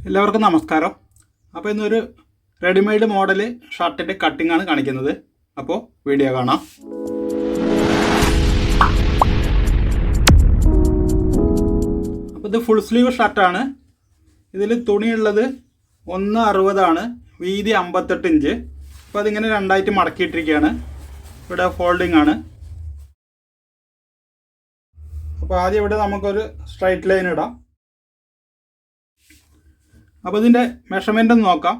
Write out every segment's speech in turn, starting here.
എല്ലാവർക്കും നമസ്കാരം. അപ്പോൾ ഇന്നൊരു റെഡിമെയ്ഡ് മോഡൽ ഷർട്ടിൻ്റെ കട്ടിംഗ് ആണ് കാണിക്കുന്നത്. അപ്പോൾ വീഡിയോ കാണാം. അപ്പോൾ ഇത് ഫുൾ സ്ലീവ് ഷർട്ടാണ്. ഇതിൽ തുണിയുള്ളത് 1,60 വീതി 58 ഇഞ്ച്. അപ്പോൾ അതിങ്ങനെ രണ്ടായിട്ട് മടക്കിയിട്ടിരിക്കുകയാണ്. ഇവിടെ ഫോൾഡിംഗ് ആണ്. അപ്പോൾ ആദ്യം ഇവിടെ നമുക്കൊരു സ്ട്രൈറ്റ് ലൈൻ ഇടാം. അപ്പോൾ ഇതിൻ്റെ മെഷർമെൻ്റ് ഒന്ന് നോക്കാം.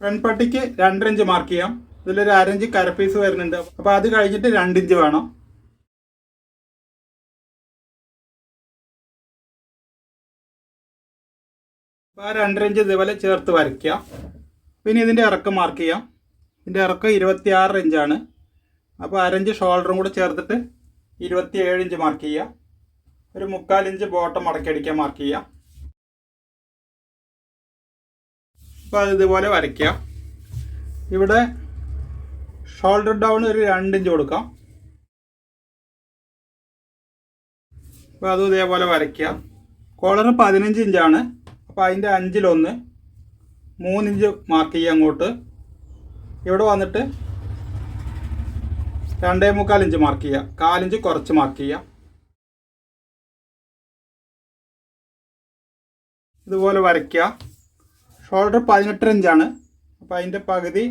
ഫ്രണ്ട് പട്ടിക്ക് 2 ഇഞ്ച് മാർക്ക് ചെയ്യാം. ഇതിലൊരു 1/2 ഇഞ്ച് കരപ്പീസ് വരുന്നുണ്ട്. അപ്പോൾ അത് കഴിഞ്ഞിട്ട് 2 ഇഞ്ച് വേണം. അപ്പോൾ ആ 2.5 ഇഞ്ച് ഇതേപോലെ ചേർത്ത് വരയ്ക്കുക. പിന്നെ ഇതിൻ്റെ ഇറക്കം മാർക്ക് ചെയ്യാം. ഇതിൻ്റെ ഇറക്കം 26 ഇഞ്ചാണ്. അപ്പോൾ 1/2 ഇഞ്ച് ഷോൾഡറും കൂടെ ചേർത്തിട്ട് 27 ഇഞ്ച് മാർക്ക് ചെയ്യുക. ഒരു 3/4 ഇഞ്ച് ബോട്ടം മടക്കി അടിക്കാൻ മാർക്ക് ചെയ്യുക. അപ്പോൾ അത് ഇതുപോലെ വരയ്ക്കുക. ഇവിടെ ഷോൾഡർ ഡൗൺ ഒരു 2 ഇഞ്ച് കൊടുക്കാം. അപ്പോൾ അതും ഇതേപോലെ വരയ്ക്കുക. കോളർ 15 ഇഞ്ചാണ്. അപ്പോൾ അതിൻ്റെ 5-1 3 ഇഞ്ച് മാർക്ക് ചെയ്യുക അങ്ങോട്ട്. ഇവിടെ വന്നിട്ട് 2.25 ഇഞ്ച് മാർക്ക് ചെയ്യുക. 1/4 ഇഞ്ച് കുറച്ച് മാർക്ക് ചെയ്യുക. ഇതുപോലെ വരയ്ക്കുക. ഷോൾഡർ 18 ഇഞ്ചാണ്. അപ്പോൾ അതിൻ്റെ പകുതി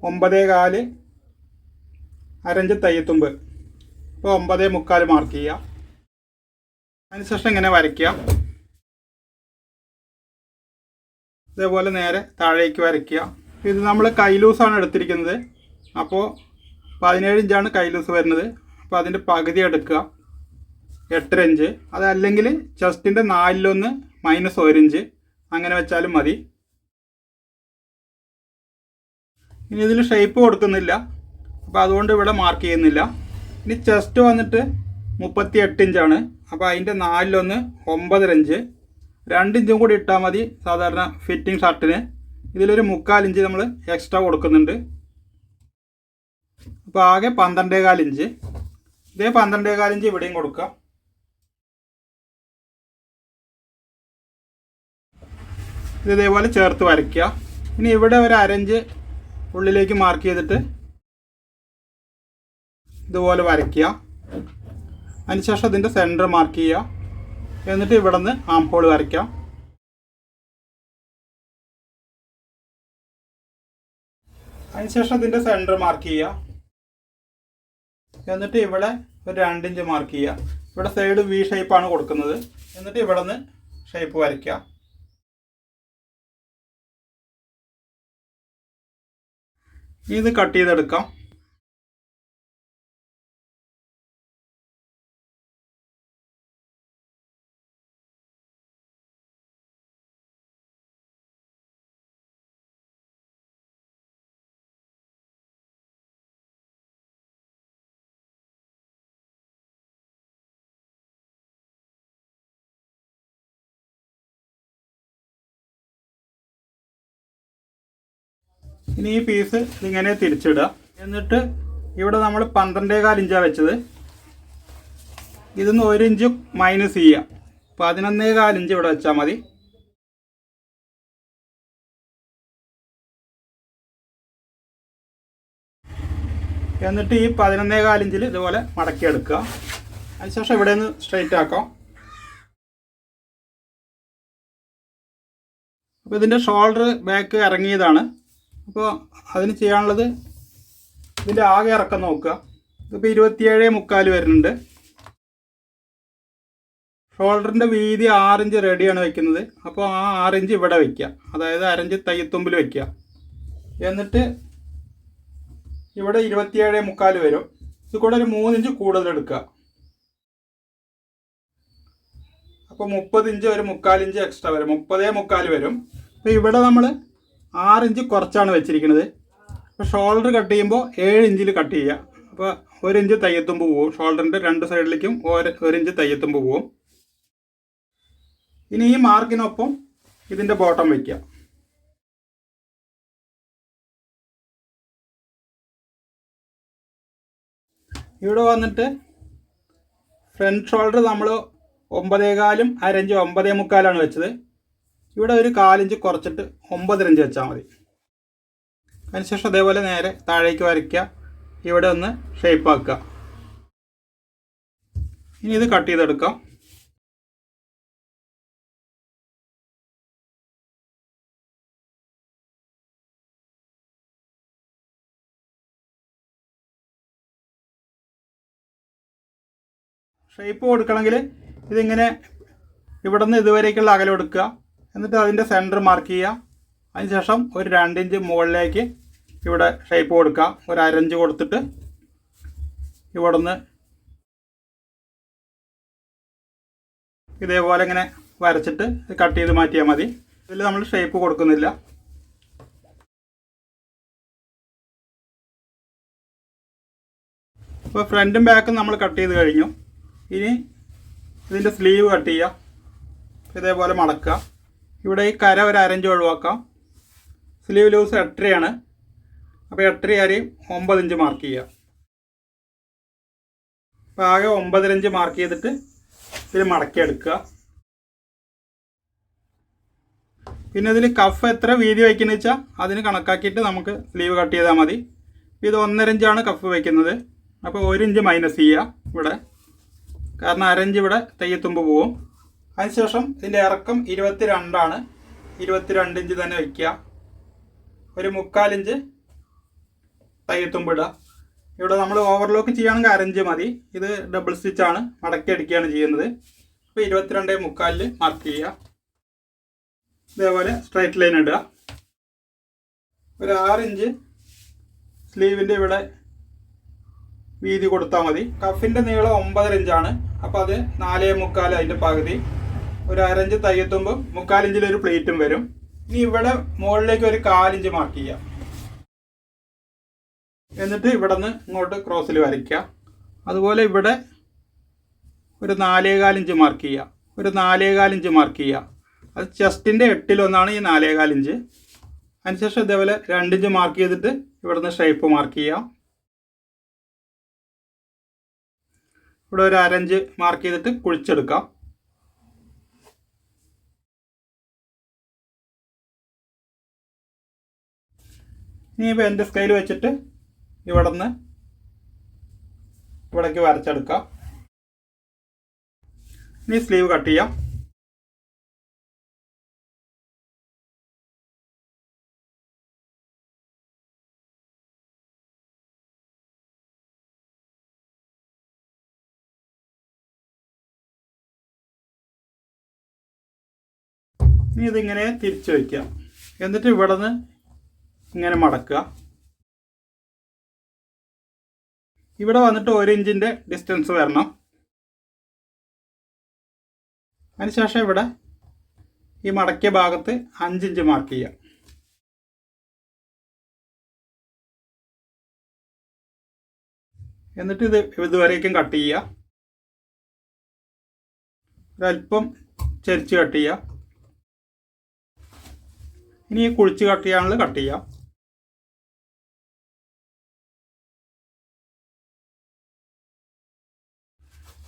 9.25, 1/2 ഇഞ്ച് തയ്യത്തുമ്പ്. അപ്പോൾ 9.25 മാർക്ക് ചെയ്യുക. അതിനുശേഷം ഇങ്ങനെ വരയ്ക്കുക. ഇതേപോലെ നേരെ താഴേക്ക് വരയ്ക്കുക. ഇത് നമ്മൾ കൈ ലൂസാണ് എടുത്തിരിക്കുന്നത്. അപ്പോൾ 17 ഇഞ്ചാണ് കൈ ലൂസ് വരുന്നത്. അപ്പോൾ അതിൻ്റെ പകുതി എടുക്കുക, 8 ഇഞ്ച്. അതല്ലെങ്കിൽ ചെസ്റ്റിൻ്റെ 4-1 -1 ഇഞ്ച് അങ്ങനെ വെച്ചാലും മതി. ഇനി ഇതിൽ ഷേപ്പ് കൊടുക്കുന്നില്ല. അപ്പോൾ അതുകൊണ്ട് ഇവിടെ മാർക്ക് ചെയ്യുന്നില്ല. ഇനി ചെസ്റ്റ് വന്നിട്ട് 38 ഇഞ്ചാണ്. അപ്പോൾ അതിൻ്റെ 4-1 9.5 ഇഞ്ച്. 2 ഇഞ്ചും കൂടി ഇട്ടാൽ മതി സാധാരണ ഫിറ്റിംഗ് ഷർട്ടിന്. ഇതിലൊരു 3/4 ഇഞ്ച് നമ്മൾ എക്സ്ട്രാ കൊടുക്കുന്നുണ്ട്. അപ്പോൾ ആകെ 12.25 ഇഞ്ച്. ഇതേ 12.25 ഇഞ്ച് ഇവിടെയും കൊടുക്കാം. ഇത് ഇതേപോലെ ചേർത്ത് വരയ്ക്കുക. ഇനി ഇവിടെ ഒരു 1/2 ഇഞ്ച് ഉള്ളിലേക്ക് മാർക്ക് ചെയ്തിട്ട് ഇതുപോലെ വരയ്ക്കുക. അതിനുശേഷം ഇതിൻ്റെ സെൻറ്റർ മാർക്ക് ചെയ്യുക. എന്നിട്ട് ഇവിടെ നിന്ന് ആം ഹോൾ വരയ്ക്കാം. അതിനുശേഷം ഇതിൻ്റെ സെൻറ്റർ മാർക്ക് ചെയ്യുക. എന്നിട്ട് ഇവിടെ ഒരു 2 ഇഞ്ച് മാർക്ക് ചെയ്യുക. ഇവിടെ സൈഡ് വി ഷേപ്പാണ് കൊടുക്കുന്നത്. എന്നിട്ട് ഇവിടെ നിന്ന് ഷേപ്പ് വരയ്ക്കുക. ഇത് കട്ട് ചെയ്തെടുക്കാം. ഇനി ഈ പീസ് ഇങ്ങനെ തിരിച്ചിടുക. എന്നിട്ട് ഇവിടെ നമ്മൾ 12.25 ഇഞ്ചാണ് വെച്ചത്. ഇതിന്ന് 1 ഇഞ്ച് മൈനസ് ചെയ്യുക. 11.25 ഇഞ്ച് ഇവിടെ വെച്ചാൽ മതി. എന്നിട്ട് ഈ 11.25 ഇഞ്ചിൽ ഇതുപോലെ മടക്കിയെടുക്കുക. അതിനുശേഷം ഇവിടെ നിന്ന് സ്ട്രെയിറ്റ് ആക്കാം. അപ്പോൾ ഇതിൻ്റെ ഷോൾഡർ ബാക്ക് ഇറങ്ങിയതാണ്. അപ്പോൾ അതിന് ചെയ്യാനുള്ളത് ഇതിൻ്റെ ആകെ ഇറക്കം നോക്കുക. ഇതിപ്പോൾ 27.25 വരുന്നുണ്ട്. ഷോൾഡറിൻ്റെ വീതി 6 ഇഞ്ച് റെഡിയാണ് വെക്കുന്നത്. അപ്പോൾ ആ 6 ഇഞ്ച് ഇവിടെ വയ്ക്കുക. അതായത് 1/2 ഇഞ്ച് തയ്യത്തുമ്പിൽ വയ്ക്കുക. എന്നിട്ട് ഇവിടെ 27.25 വരും. ഇത് കൂടെ ഒരു 3 ഇഞ്ച് കൂടുതൽ എടുക്കുക. അപ്പോൾ 30 ഇഞ്ച് ഒരു 3/4 ഇഞ്ച് എക്സ്ട്രാ വരും. 30.25 വരും. അപ്പോൾ ഇവിടെ നമ്മൾ 6 ഇഞ്ച് കുറച്ചാണ് വെച്ചിരിക്കുന്നത്. അപ്പോൾ ഷോൾഡർ കട്ട് ചെയ്യുമ്പോൾ 7 ഇഞ്ചിൽ കട്ട് ചെയ്യുക. അപ്പോൾ 1 ഇഞ്ച് തയ്യത്തുമ്പ് പോവും. ഷോൾഡറിൻ്റെ 2 സൈഡിലേക്കും 1 ഇഞ്ച് തയ്യത്തുമ്പ് പോവും. ഇനി ഈ മാർക്കിനൊപ്പം ഇതിൻ്റെ ബോട്ടം വയ്ക്കുക. ഇവിടെ വന്നിട്ട് ഫ്രണ്ട് ഷോൾഡർ നമ്മൾ 9.25 അരഞ്ച് 9.25 വെച്ചത്. ഇവിടെ ഒരു 1/4 ഇഞ്ച് കുറച്ചിട്ട് 9 ഇഞ്ച് വെച്ചാൽ മതി. അതിനുശേഷം അതേപോലെ നേരെ താഴേക്ക് വരയ്ക്കുക. ഇവിടെ ഒന്ന് ഷേപ്പ് ആക്കുക. ഇനി ഇത് കട്ട് ചെയ്തെടുക്കാം. ഷേപ്പ് കൊടുക്കണമെങ്കിൽ ഇതിങ്ങനെ ഇവിടെ നിന്ന് ഇതുവരേക്കുള്ള അകലം എടുക്കുക. എന്നിട്ട് അതിൻ്റെ സെൻറ്റർ മാർക്ക് ചെയ്യുക. അതിനുശേഷം ഒരു 2 ഇഞ്ച് മുകളിലേക്ക് ഇവിടെ ഷേപ്പ് കൊടുക്കുക. ഒരു 1/2 ഇഞ്ച് കൊടുത്തിട്ട് ഇവിടെ നിന്ന് ഇതേപോലെ ഇങ്ങനെ വരച്ചിട്ട് കട്ട് ചെയ്ത് മാറ്റിയാൽ മതി. ഇതിൽ നമ്മൾ ഷേപ്പ് കൊടുക്കുന്നില്ല. അപ്പോൾ ഫ്രണ്ടും ബാക്കും നമ്മൾ കട്ട് ചെയ്ത് കഴിഞ്ഞു. ഇനി ഇതിൻ്റെ സ്ലീവ് കട്ട് ചെയ്യുക. ഇതേപോലെ മടക്കുക. ഇവിടെ ഈ കര ഒരു 1/2 ഇഞ്ച് ഒഴിവാക്കാം. സ്ലീവ് ലൂസ് 8.5 അപ്പോൾ 8.5 9 ഇഞ്ച് മാർക്ക് ചെയ്യുക. അപ്പോൾ ആകെ 9 ഇഞ്ച് മാർക്ക് ചെയ്തിട്ട് ഇതിൽ മടക്കിയെടുക്കുക. പിന്നെ ഇതിൽ കഫ് എത്ര വീതി വയ്ക്കുന്നത് വെച്ചാൽ അതിന് കണക്കാക്കിയിട്ട് നമുക്ക് സ്ലീവ് കട്ട് ചെയ്താൽ മതി. ഇത് 1.5 ഇഞ്ചാണ് കഫ് വയ്ക്കുന്നത്. അപ്പോൾ 1 ഇഞ്ച് മൈനസ് ചെയ്യുക ഇവിടെ, കാരണം 1/2 ഇഞ്ച് ഇവിടെ തയ്യത്തുമ്പ് പോവും. അതിനുശേഷം ഇതിൻ്റെ ഇറക്കം 22 22 ഇഞ്ച് തന്നെ വയ്ക്കുക. ഒരു 3/4 ഇഞ്ച് തയ്യത്തുമ്പ് ഇടുക. ഇവിടെ നമ്മൾ ഓവർലോക്ക് ചെയ്യുകയാണെങ്കിൽ 1/2 ഇഞ്ച് മതി. ഇത് ഡബിൾ സ്റ്റിച്ചാണ്, മടക്കി അടിക്കുകയാണ് ചെയ്യുന്നത്. അപ്പോൾ 22.75 മാർക്ക് ചെയ്യുക. ഇതേപോലെ സ്ട്രൈറ്റ് ലൈൻ ഇടുക. ഒരു 6 ഇഞ്ച് സ്ലീവിൻ്റെ ഇവിടെ വീതി കൊടുത്താൽ മതി. കഫിൻ്റെ നീളം 9.5 ഇഞ്ചാണ്. അപ്പോൾ അത് 4.25 അതിൻ്റെ പകുതി. ഒരു 1/2 ഇഞ്ച് തയ്യത്തുമ്പ് 3/4 ഇഞ്ചിലൊരു പ്ലേറ്റും വരും. ഇനി ഇവിടെ മുകളിലേക്ക് ഒരു 1/4 ഇഞ്ച് മാർക്ക് ചെയ്യുക. എന്നിട്ട് ഇവിടെ നിന്ന് ഇങ്ങോട്ട് ക്രോസിൽ വരയ്ക്കുക. അതുപോലെ ഇവിടെ ഒരു 4.25 ഇഞ്ച് മാർക്ക് ചെയ്യുക. ഒരു 4.25 ഇഞ്ച് മാർക്ക് ചെയ്യുക. അത് ചെസ്റ്റിൻ്റെ 8-1 ഈ 4.25 ഇഞ്ച്. അതിനുശേഷം ഇതേപോലെ 2 ഇഞ്ച് മാർക്ക് ചെയ്തിട്ട് ഇവിടെ നിന്ന് ഷേപ്പ് മാർക്ക് ചെയ്യുക. ഇവിടെ ഒരു 1/2 ഇഞ്ച് മാർക്ക് ചെയ്തിട്ട് കുഴിച്ചെടുക്കാം. ഇനി ഇപ്പോൾ എൻ്റെ സ്കെയിൽ വെച്ചിട്ട് ഇവിടെ നിന്ന് ഇവിടേക്ക് വരച്ചെടുക്കാം. ഇനി സ്ലീവ് കട്ട് ചെയ്യാം. ഇനി ഇതിങ്ങനെ തിരിച്ചു വയ്ക്കുക. എന്നിട്ട് ഇവിടെ നിന്ന് ഇങ്ങനെ മടക്കുക. ഇവിടെ വന്നിട്ട് 1 ഇഞ്ചിൻ്റെ ഡിസ്റ്റൻസ് വരണം. അതിനുശേഷം ഇവിടെ ഈ മടക്കിയ ഭാഗത്ത് 5 ഇഞ്ച് മാർക്ക് ചെയ്യുക. എന്നിട്ട് ഇത് ഇതുവരേക്കും കട്ട് ചെയ്യുക. ഒരല്പം ചെരിച്ച് കട്ട് ചെയ്യുക. ഇനി ഈ കുഴിച്ച് കട്ട് ചെയ്യാനുള്ളത് കട്ട് ചെയ്യാം.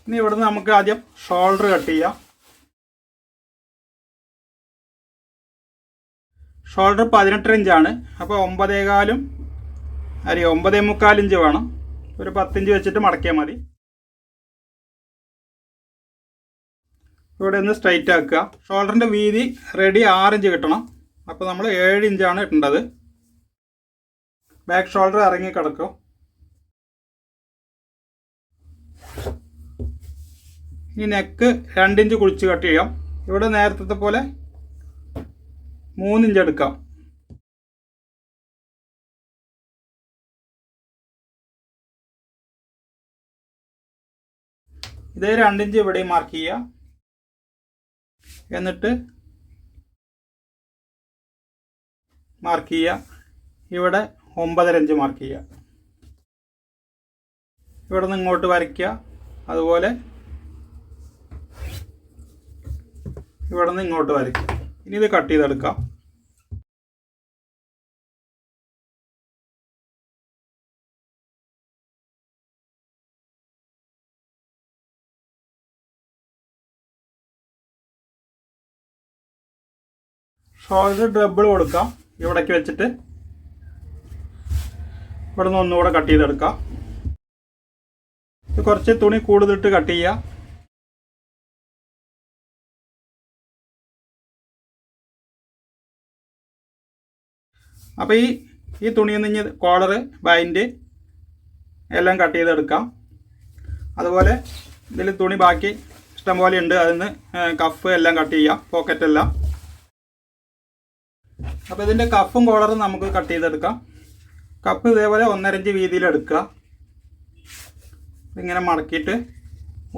ഇനി ഇവിടുന്ന് നമുക്ക് ആദ്യം ഷോൾഡർ കട്ട് ചെയ്യാം. ഷോൾഡർ 18 ഇഞ്ചാണ്. അപ്പോൾ 9.25 ഇഞ്ച് വേണം. ഒരു 10 ഇഞ്ച് വെച്ചിട്ട് മടക്കിയാൽ മതി. ഇവിടെ നിന്ന് സ്ട്രൈറ്റ് ആക്കുക. ഷോൾഡറിൻ്റെ വീതി റെഡി 6 ഇഞ്ച് കിട്ടണം. അപ്പോൾ നമ്മൾ 7 ഇഞ്ചാണ് ഇടേണ്ടത്. ബാക്ക് ഷോൾഡർ ഇറങ്ങി കിടക്കും. ഈ നെക്ക് 2 ഇഞ്ച് കുഴിച്ച് കട്ട് ചെയ്യാം. ഇവിടെ നേരത്തെ പോലെ 3 ഇഞ്ച് എടുക്കാം. ഇതേ 2 ഇഞ്ച് ഇവിടെയും മാർക്ക് ചെയ്യുക. എന്നിട്ട് മാർക്ക് ചെയ്യുക. ഇവിടെ 9.5 ഇഞ്ച് മാർക്ക് ചെയ്യുക. ഇവിടെ നിന്ന് ഇങ്ങോട്ട് വരയ്ക്കുക. അതുപോലെ ഇവിടെ നിന്ന് ഇങ്ങോട്ട് വരയ്ക്കുക. ഇനി ഇത് കട്ട് ചെയ്തെടുക്കാം. ഷോൾഡർ ഡബിൾ കൊടുക്കാം. ഇവിടേക്ക് വെച്ചിട്ട് ഇവിടെ നിന്ന് ഒന്നുകൂടെ കട്ട് ചെയ്തെടുക്കാം. കുറച്ച് തുണി കൂടുതലിട്ട് കട്ട് ചെയ്യുക. അപ്പോൾ ഈ തുണിയിൽ നിന്ന് കോളർ, ബൈൻഡ് എല്ലാം കട്ട് ചെയ്തെടുക്കാം. അതുപോലെ ഇതിൽ തുണി ബാക്കി ഇഷ്ടംപോലെ ഉണ്ട്, അതിൽ നിന്ന് കഫ് എല്ലാം കട്ട് ചെയ്യാം, പോക്കറ്റെല്ലാം. അപ്പോൾ ഇതിൻ്റെ കഫും കോളറും നമുക്ക് കട്ട് ചെയ്തെടുക്കാം. കപ്പ് ഇതേപോലെ 1.5 ഇഞ്ച് വീതിയിലെടുക്കുക. ഇങ്ങനെ മടക്കിയിട്ട്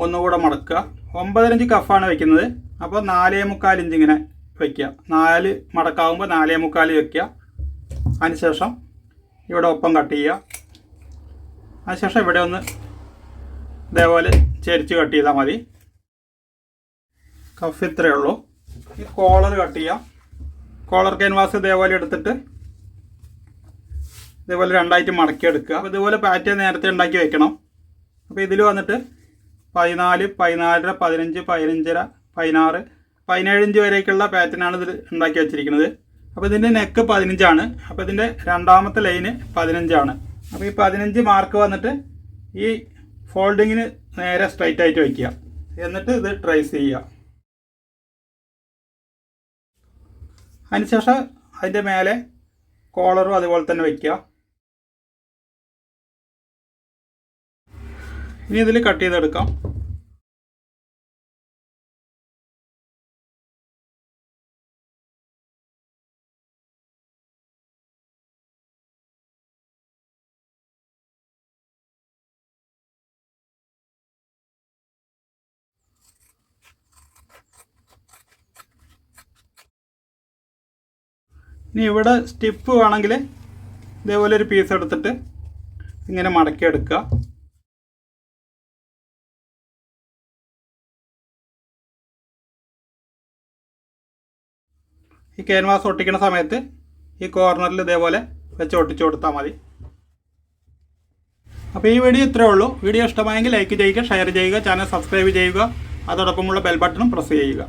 ഒന്നുകൂടെ മടക്കുക. 9.5 ഇഞ്ച് കഫാണ് വയ്ക്കുന്നത്. അപ്പോൾ 4.25 ഇഞ്ച് ഇങ്ങനെ വയ്ക്കുക. 4 മടക്കാവുമ്പോൾ 4.25 വയ്ക്കുക. അതിനുശേഷം ഇവിടെ ഒപ്പം കട്ട് ചെയ്യുക. അതിനുശേഷം ഇവിടെ ഒന്ന് ഇതേപോലെ ചെരിച്ച് കട്ട് ചെയ്താൽ മതി. കഫ് ഇത്രയേ ഉള്ളൂ. ഈ കോളർ കട്ട് ചെയ്യാം. കോളർ ക്യാൻവാസ് ഇതേപോലെ എടുത്തിട്ട് ഇതേപോലെ 2ആയിട്ട് മടക്കിയെടുക്കുക. അപ്പോൾ ഇതുപോലെ പാറ്റേൺ നേരത്തെ ഉണ്ടാക്കി വെക്കണം. അപ്പോൾ ഇതിൽ വന്നിട്ട് 14, 14.5, 15, 15.5, 16, 17 ഇഞ്ച് വരേക്കുള്ള പാറ്റേണാണ് ഇതിൽ ഉണ്ടാക്കി വെച്ചിരിക്കുന്നത്. അപ്പോൾ ഇതിൻ്റെ നെക്ക് 15 ആണ്. അപ്പോൾ ഇതിൻ്റെ രണ്ടാമത്തെ ലൈന് 15 ആണ്. അപ്പോൾ ഈ 15 മാർക്ക് വന്നിട്ട് ഈ ഫോൾഡിങ്ങിന് നേരെ സ്ട്രൈറ്റ് ആയിട്ട് വയ്ക്കുക. എന്നിട്ട് ഇത് ട്രേസ് ചെയ്യുക. അതിനുശേഷം അതിൻ്റെ മേലെ കോളറും അതുപോലെ തന്നെ വയ്ക്കുക. ഇനി ഇതിൽ കട്ട് ചെയ്തെടുക്കാം. ഇനി ഇവിടെ സ്റ്റിപ്പ് വേണമെങ്കിൽ ഇതേപോലെ ഒരു പീസ് എടുത്തിട്ട് ഇങ്ങനെ മടക്കിയെടുക്കുക. ഈ ക്യാൻവാസ് ഒട്ടിക്കുന്ന സമയത്ത് ഈ കോർണറിൽ ഇതേപോലെ വെച്ച് ഒട്ടിച്ചു കൊടുത്താൽ മതി. അപ്പോൾ ഈ വീഡിയോ ഇത്രയേ ഉള്ളൂ. വീഡിയോ ഇഷ്ടമായെങ്കിൽ ലൈക്ക് ചെയ്യുക, ഷെയർ ചെയ്യുക, ചാനൽ സബ്സ്ക്രൈബ് ചെയ്യുക, അതോടൊപ്പമുള്ള ബെൽ ബട്ടണും പ്രസ് ചെയ്യുക.